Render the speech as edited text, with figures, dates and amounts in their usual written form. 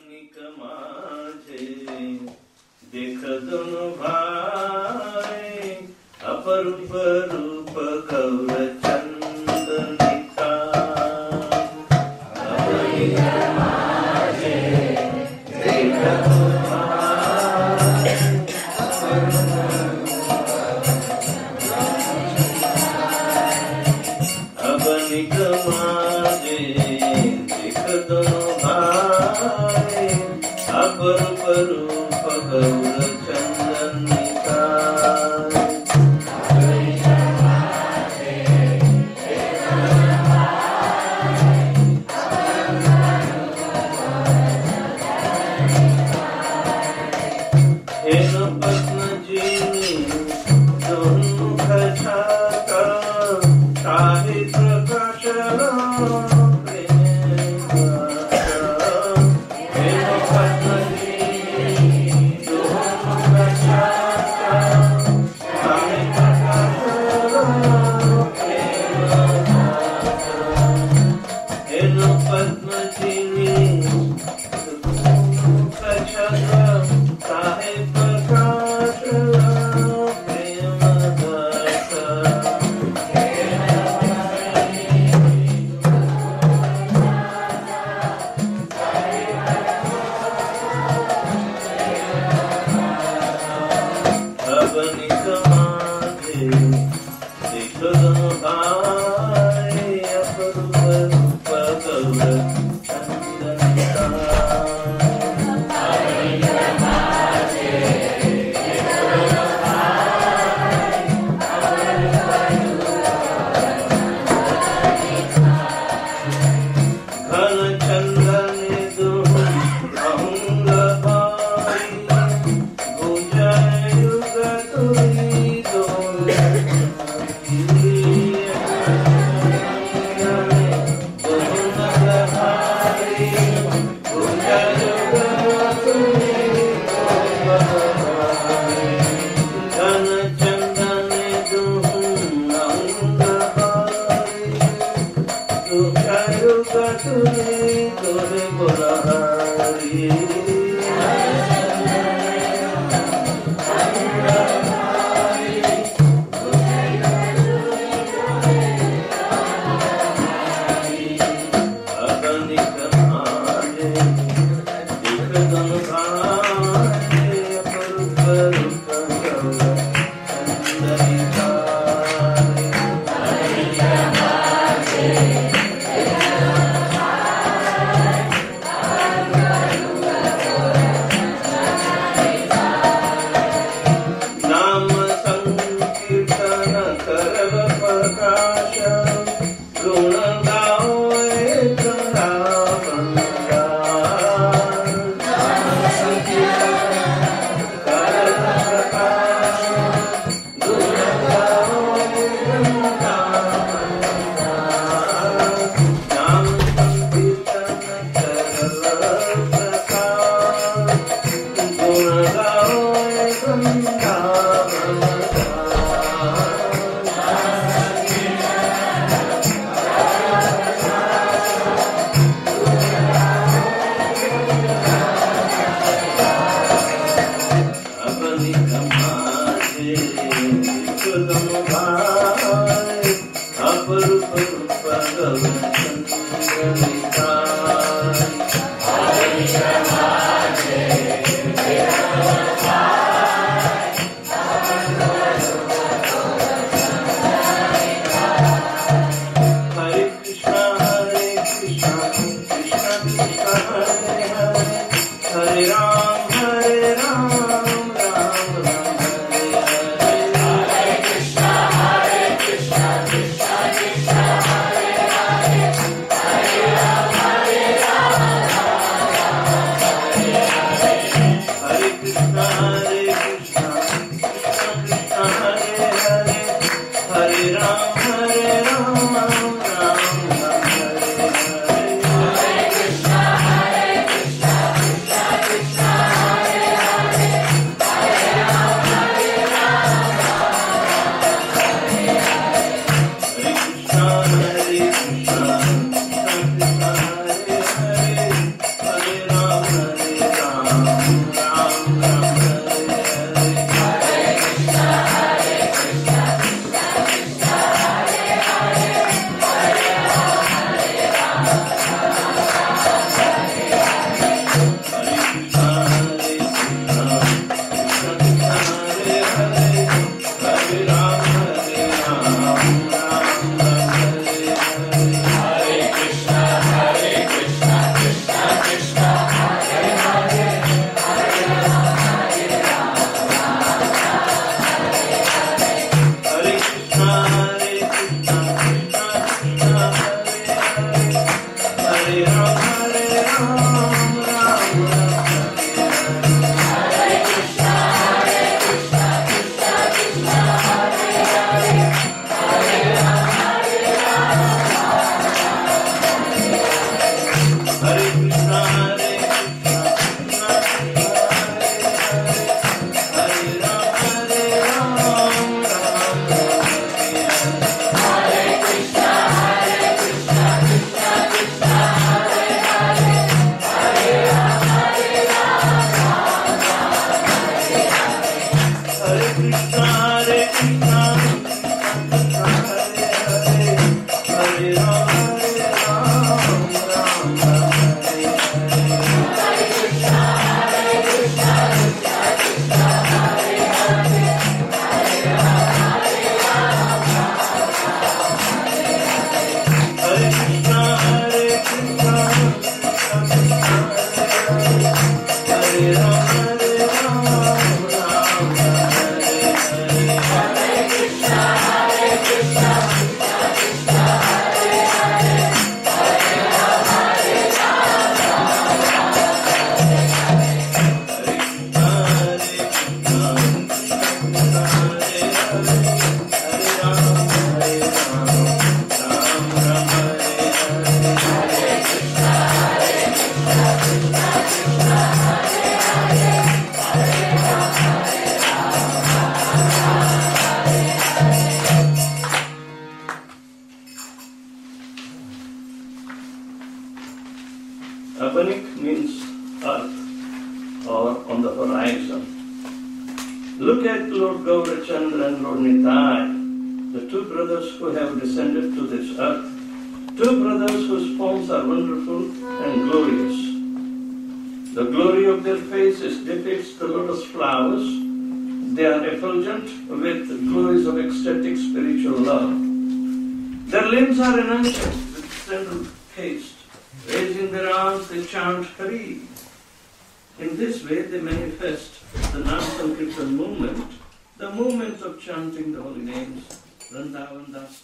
क्षणिक माझे देख दोन भाई अपरूप रूप गौर चंदनिका माझे देख दोन भाई अपनिक माझे देख दोन भाई अपरूप रूप गौर चंदनिका Krishna Abanik means earth or on the horizon. Look at Lord Gaurachandra and Lord Nitai, the two brothers who have descended to this earth, two brothers whose forms are wonderful and glorious. The glory of their faces depicts the lotus flowers. They are effulgent with glories of ecstatic spiritual love. Their limbs are enhanced with central caste. Raising their arms, they chant Hari. In this way, they manifest the non-Sankirtan movement, the movement of chanting the holy names, Vrindavan Das,